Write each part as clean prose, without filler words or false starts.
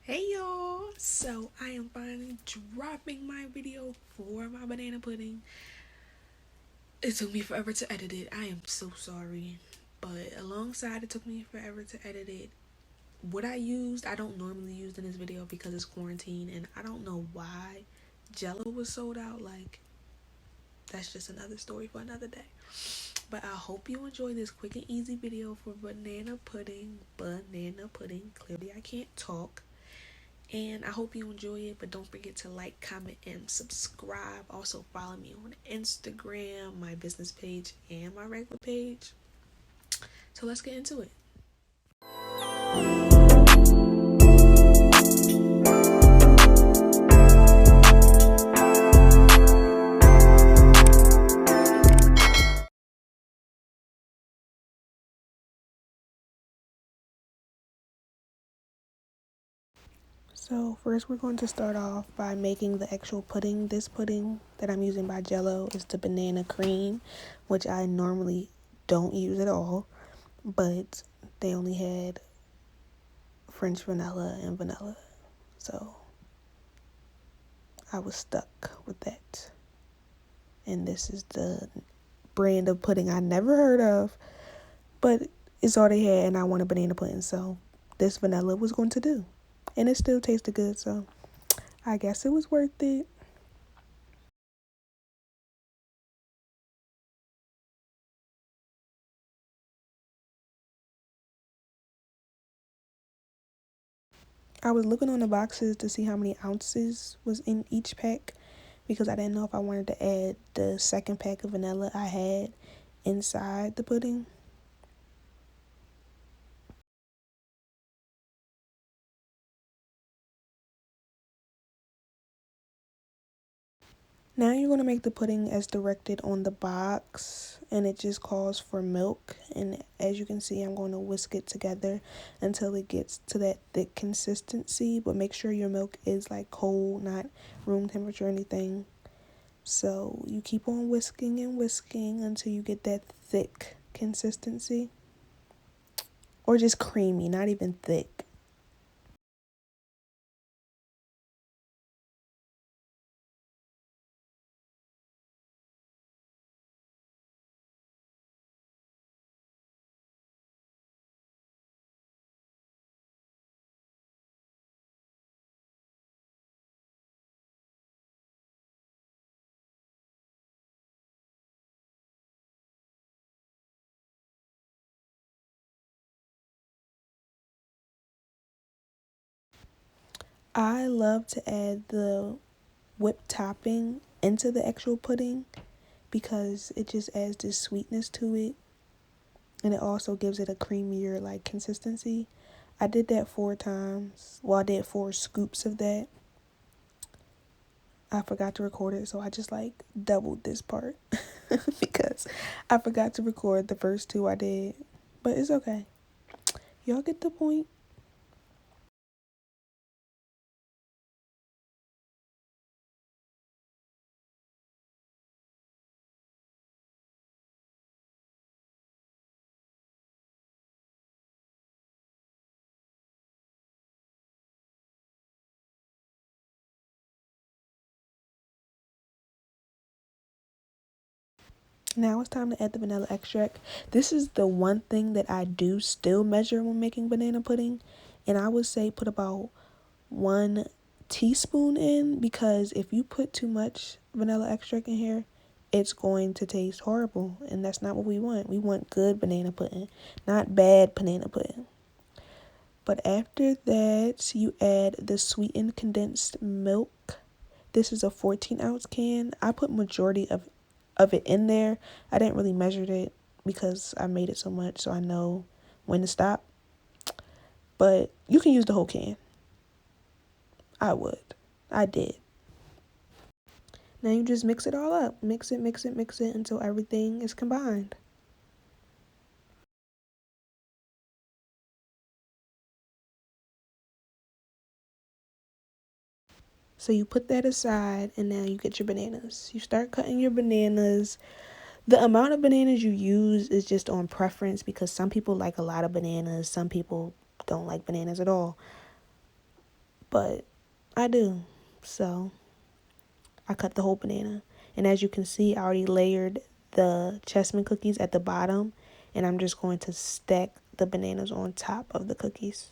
Hey y'all! So I am finally dropping my video for my banana pudding. It took me forever to edit it. I am so sorry. But alongside it took me forever to edit it. What I used, I don't normally use in this video because it's quarantine and I don't know why Jello was sold out. Like, that's just another story for another day. But I hope you enjoy this quick and easy video for banana pudding. Banana pudding. Clearly I can't talk. And I hope you enjoy it, but don't forget to like, comment, and subscribe. Also, follow me on Instagram, my business page, and my regular page. So let's get into it. So first we're going to start off by making the actual pudding. This pudding that I'm using by Jello is the banana cream, which I normally don't use at all, but they only had French vanilla and vanilla. So I was stuck with that. And this is the brand of pudding I never heard of, but it's all they had and I wanted banana pudding, so this vanilla was going to do. And it still tasted good, so I guess it was worth it. I was looking on the boxes to see how many ounces was in each pack because I didn't know if I wanted to add the second pack of vanilla I had inside the pudding. Now you're going to make the pudding as directed on the box, and it just calls for milk. And as you can see, I'm going to whisk it together until it gets to that thick consistency, but make sure your milk is like cold, not room temperature or anything. So you keep on whisking and whisking until you get that thick consistency, or just creamy, not even thick. I love to add the whipped topping into the actual pudding because it just adds this sweetness to it, and it also gives it a creamier like consistency. I did that 4 times. Well, I did 4 scoops of that. I forgot to record it, so I just like doubled this part because I forgot to record the first 2 I did. But it's okay. Y'all get the point. Now it's time to add the vanilla extract. This is the one thing that I do still measure when making banana pudding, and I would say put about 1 teaspoon in, because if you put too much vanilla extract in here, it's going to taste horrible, and that's not what we want. We want good banana pudding, not bad banana pudding. But after that, you add the sweetened condensed milk. This is a 14-ounce can. I put majority of it in there. I didn't really measure it because I made it so much, so I know when to stop. But you can use the whole can. I would. I did. Now you just mix it all up. Mix it, mix it, mix it until everything is combined. So you put that aside and now you get your bananas. You start cutting your bananas. The amount of bananas you use is just on preference because some people like a lot of bananas. Some people don't like bananas at all. but I do. So I cut the whole banana. And as you can see, I already layered the Chessmen cookies at the bottom, and I'm just going to stack the bananas on top of the cookies.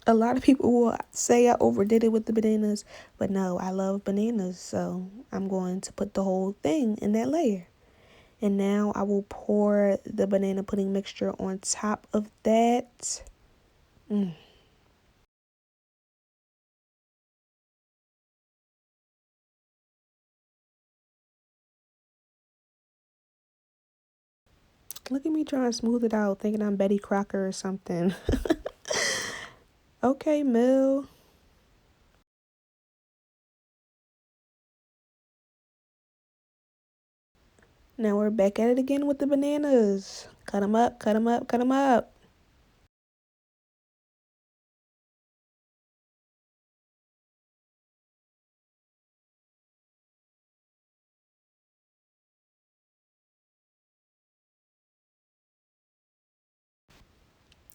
A lot of people will say I overdid it with the bananas, but no, I love bananas, so I'm going to put the whole thing in that layer. And now I will pour the banana pudding mixture on top of that. Look at me trying to smooth it out, thinking I'm Betty Crocker or something. Okay, Mill. Now we're back at it again with the bananas. Cut them up, cut them up, cut them up.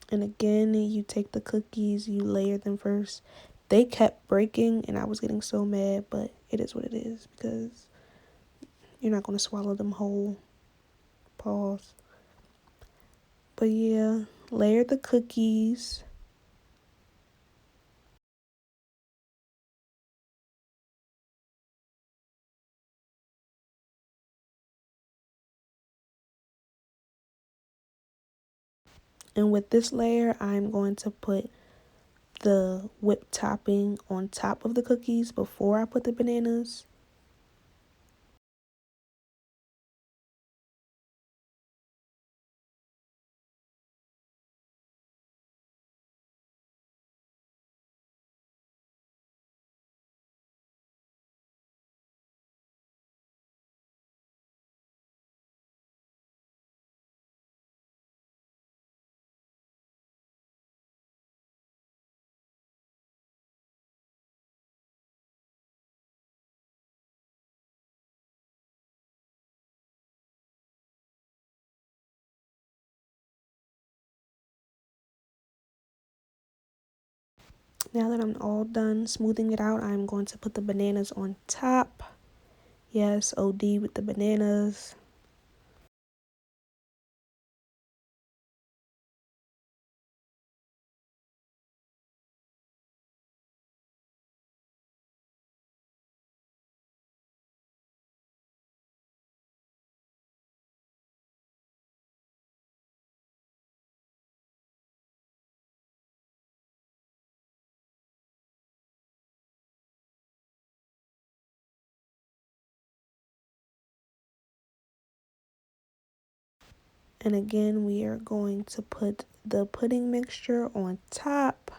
And again, you take the cookies, you layer them first. They kept breaking, and I was getting so mad, but it is what it is because you're not going to swallow them whole. Pause. But yeah, layer the cookies. And with this layer, I'm going to put the whipped topping on top of the cookies before I put the bananas. Now that I'm all done smoothing it out, I'm going to put the bananas on top. Yes, OD with the bananas. And again, we are going to put the pudding mixture on top.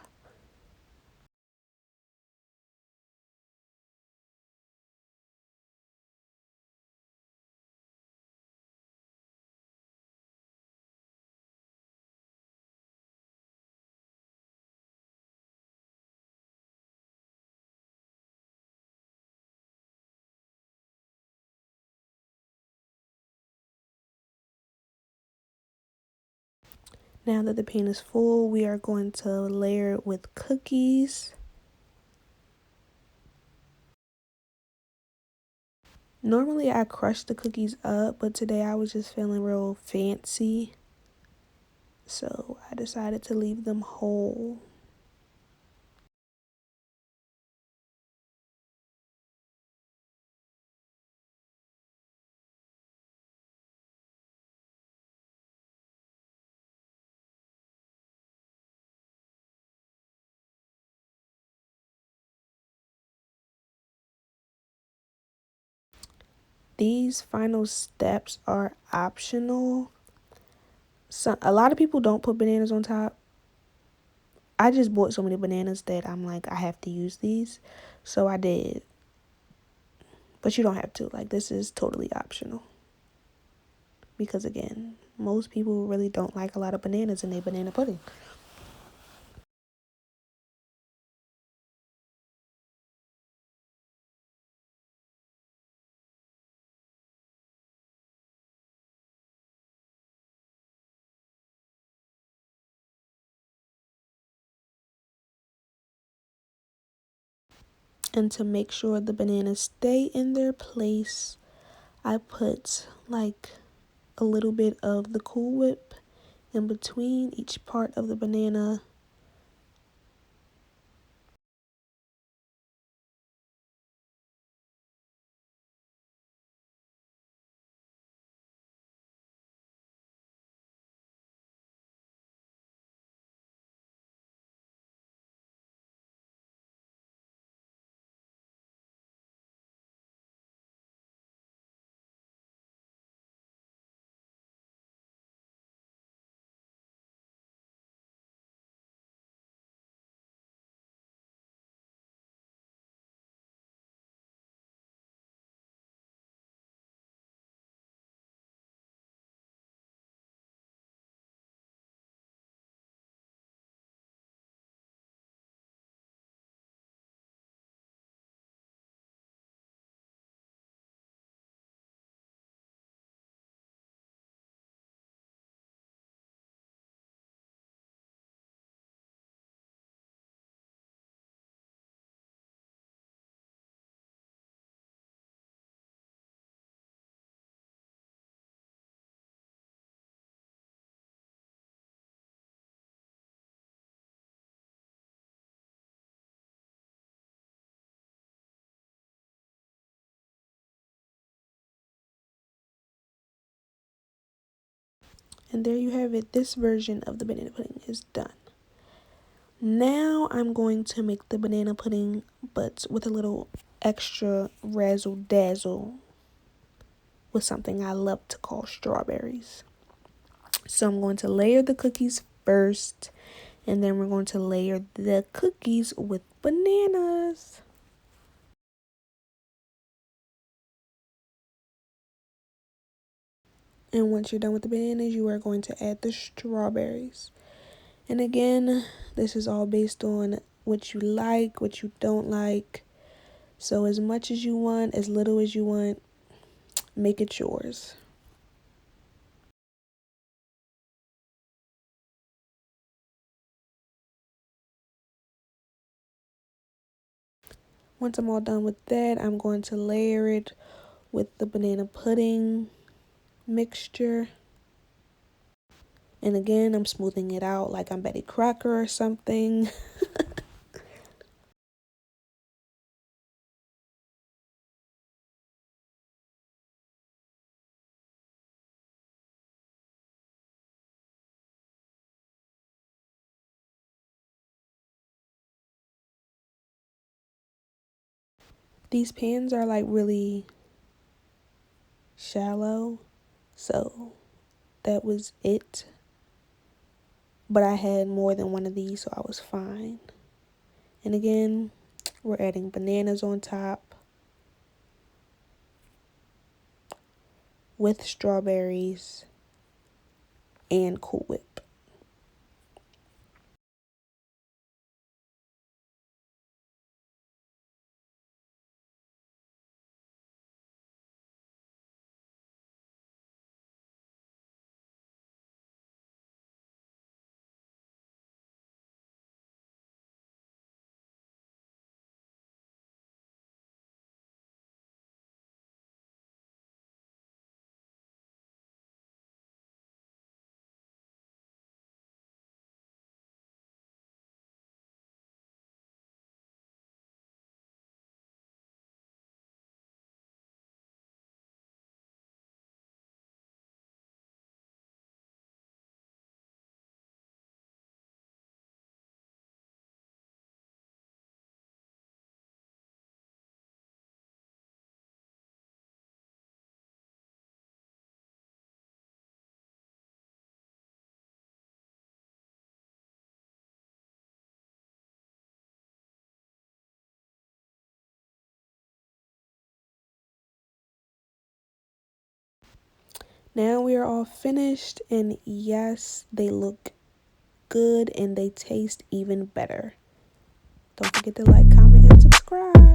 Now that the pan is full, we are going to layer it with cookies. Normally I crush the cookies up, but today I was just feeling real fancy. So I decided to leave them whole. These final steps are optional. So a lot of people don't put bananas on top. I just bought so many bananas that I'm like, I have to use these. So I did. But you don't have to. Like, this is totally optional. Because again, most people really don't like a lot of bananas in their banana pudding. And to make sure the bananas stay in their place, I put like a little bit of the Cool Whip in between each part of the banana. And there you have it. This version of the banana pudding is done. Now I'm going to make the banana pudding, but with a little extra razzle dazzle with something I love to call strawberries. So I'm going to layer the cookies first, and then we're going to layer the cookies with bananas. And once you're done with the bananas, you are going to add the strawberries. And again, this is all based on what you like, what you don't like. So as much as you want, as little as you want, make it yours. Once I'm all done with that, I'm going to layer it with the banana pudding mixture. And again, I'm smoothing it out like I'm Betty Crocker or something. These pans are like really shallow, so that was it. But I had more than one of these, so I was fine. And again, we're adding bananas on top with strawberries and Cool Whip. Now we are all finished, and yes, they look good and they taste even better. Don't forget to like, comment, and subscribe.